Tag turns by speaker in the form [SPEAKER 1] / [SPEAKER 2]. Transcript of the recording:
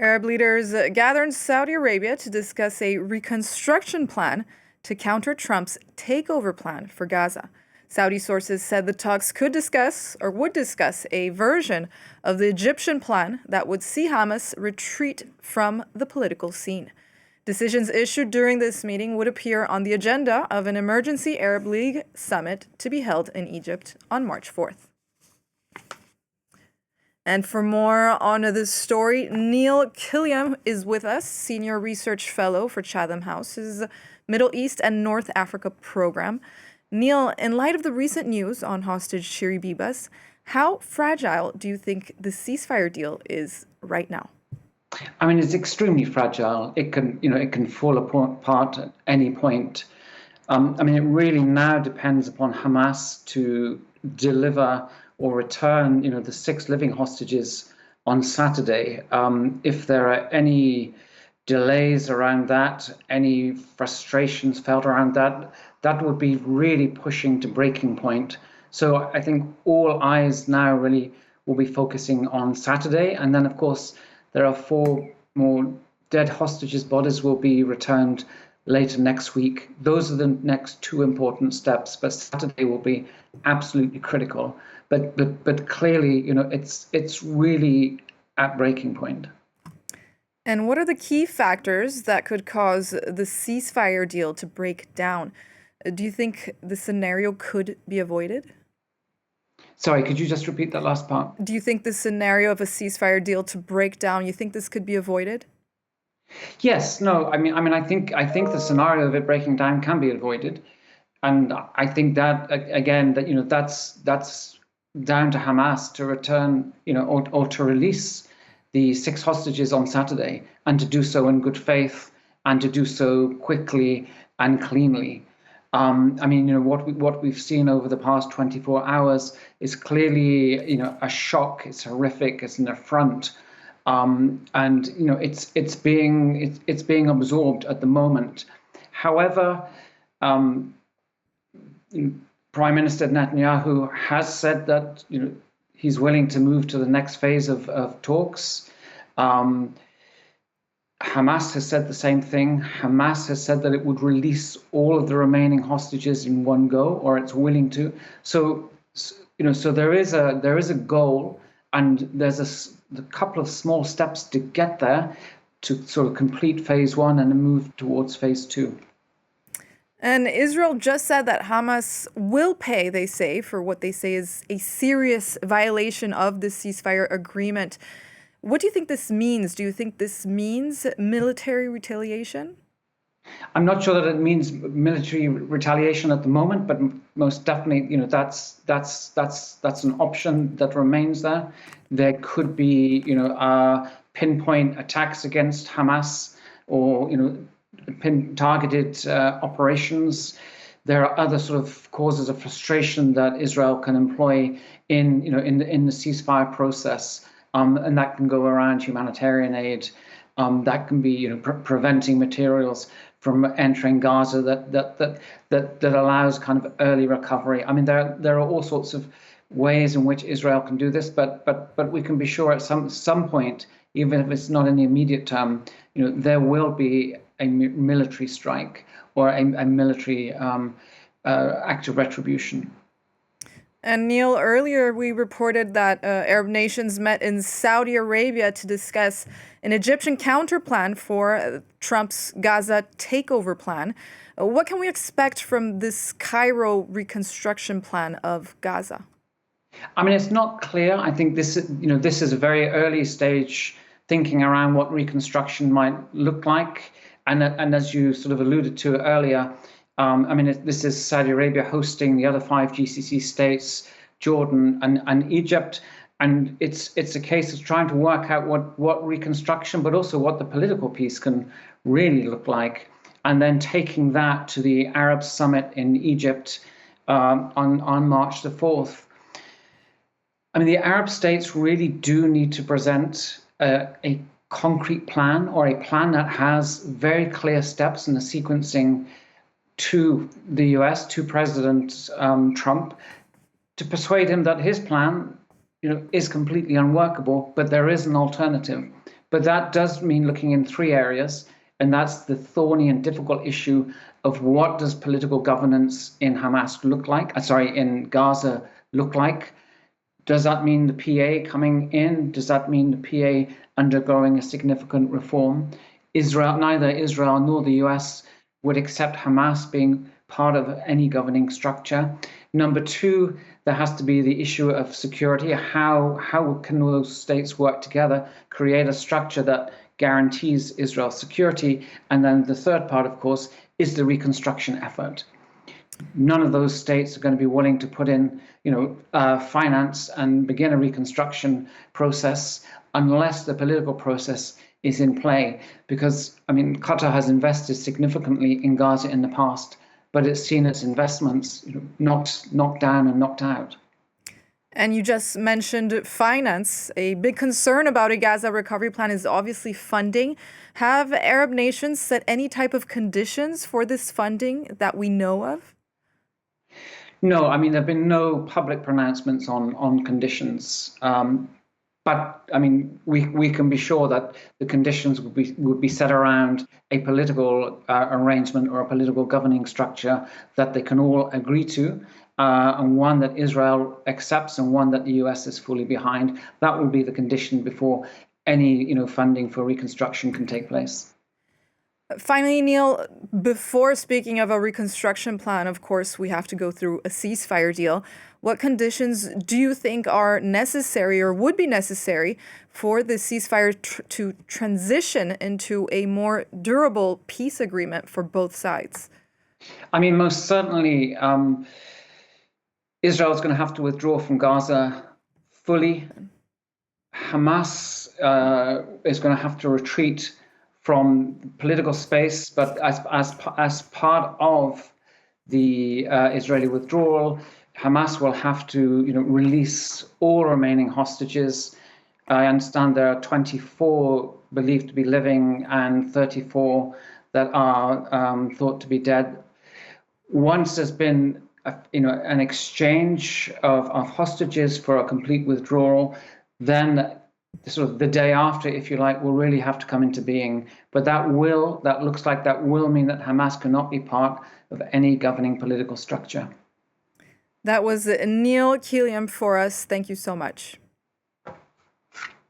[SPEAKER 1] Arab leaders gather in Saudi Arabia to discuss a reconstruction plan to counter Trump's takeover plan for Gaza. Saudi sources said the talks could discuss or would discuss a version of the Egyptian plan that would see Hamas retreat from the political scene. Decisions issued during this meeting would appear on the agenda of an emergency Arab League summit to be held in Egypt on March 4th. And for more on this story, Neil Quilliam is with us, Senior Research Fellow for Chatham House's Middle East and North Africa program. Neil, in light of the recent news on hostage Shiri Bibas, how fragile do you think the ceasefire deal is right now?
[SPEAKER 2] I mean, it's extremely fragile. It can fall apart at any point. I mean, it really now depends upon Hamas to deliver or return, the 6 living hostages on Saturday. If there are any delays around that, any frustrations felt around that, that would be really pushing to breaking point. So I think all eyes now really will be focusing on Saturday. And then, of course, there are 4 more dead hostages' bodies will be returned later next week. Those are the next 2 important steps, but Saturday will be absolutely critical. But clearly, it's really at breaking point.
[SPEAKER 1] And what are the key factors that could cause the ceasefire deal to break down? Do you think the scenario could be avoided?
[SPEAKER 2] Sorry, could you just repeat that last part?
[SPEAKER 1] Do you think the scenario of a ceasefire deal to break down, you think this could be avoided?
[SPEAKER 2] Yes, no, I mean, I think the scenario of it breaking down can be avoided, and I think that again, that's down to Hamas to return, or to release the 6 hostages on Saturday, and to do so in good faith, and to do so quickly and cleanly. I mean, what we've seen over the past 24 hours is clearly, a shock. It's horrific. It's an affront. And it's being absorbed at the moment. However, Prime Minister Netanyahu has said that he's willing to move to the next phase of talks. Hamas has said the same thing. Hamas has said that it would release all of the remaining hostages in one go, or it's willing to. So there is a goal, and there's a couple of small steps to get there, to sort of complete phase 1 and move towards phase 2.
[SPEAKER 1] And Israel just said that Hamas will pay, they say, for what they say is a serious violation of the ceasefire agreement. What do you think this means? Do you think this means military retaliation?
[SPEAKER 2] I'm not sure that it means military retaliation at the moment, but most definitely, that's an option that remains there. There could be, pinpoint attacks against Hamas, or targeted operations. There are other sort of causes of frustration that Israel can employ in the ceasefire process. And that can go around humanitarian aid. That can be, preventing materials from entering Gaza that allows kind of early recovery. I mean, there are all sorts of ways in which Israel can do this, but we can be sure at some point, even if it's not in the immediate term, there will be a military strike or a military act of retribution.
[SPEAKER 1] And Neil, earlier we reported that Arab nations met in Saudi Arabia to discuss an Egyptian counterplan for Trump's Gaza takeover plan. What can we expect from this Cairo reconstruction plan of Gaza?
[SPEAKER 2] I mean, it's not clear. I think this is a very early stage thinking around what reconstruction might look like. And as you sort of alluded to earlier, this is Saudi Arabia hosting the other 5 GCC states, Jordan and Egypt. And it's a case of trying to work out what reconstruction, but also what the political peace can really look like. And then taking that to the Arab summit in Egypt on March the 4th. I mean, the Arab states really do need to present a concrete plan, or a plan that has very clear steps in the sequencing to the US, to President Trump, to persuade him that his plan, is completely unworkable, but there is an alternative. But that does mean looking in three areas, and that's the thorny and difficult issue of what does political governance in Hamas look like? In Gaza look like? Does that mean the PA coming in? Does that mean the PA undergoing a significant reform? Neither Israel nor the US would accept Hamas being part of any governing structure. Number two, there has to be the issue of security. How can those states work together, create a structure that guarantees Israel's security? And then the third part, of course, is the reconstruction effort. None of those states are going to be willing to put in, finance and begin a reconstruction process unless the political process is in play. Because, Qatar has invested significantly in Gaza in the past, but it's seen its investments knocked down and knocked out.
[SPEAKER 1] And you just mentioned finance. A big concern about a Gaza recovery plan is obviously funding. Have Arab nations set any type of conditions for this funding that we know of?
[SPEAKER 2] No, there have been no public pronouncements on conditions. But we can be sure that the conditions would be set around a political arrangement or a political governing structure that they can all agree to, and one that Israel accepts and one that the US is fully behind. That will be the condition before any funding for reconstruction can take place.
[SPEAKER 1] Finally, Neil, before speaking of a reconstruction plan, of course, we have to go through a ceasefire deal. What conditions do you think are necessary or would be necessary for the ceasefire to transition into a more durable peace agreement for both sides?
[SPEAKER 2] Most certainly, Israel is going to have to withdraw from Gaza fully. Hamas is going to have to retreat from political space, but as part of the Israeli withdrawal, Hamas will have to release all remaining hostages. I understand there are 24 believed to be living and 34 that are thought to be dead. Once there's been an exchange of hostages for a complete withdrawal, then sort of the day after, if you like, will really have to come into being. But that looks like that will mean that Hamas cannot be part of any governing political structure.
[SPEAKER 1] That was Neil Quilliam for us. Thank you so much.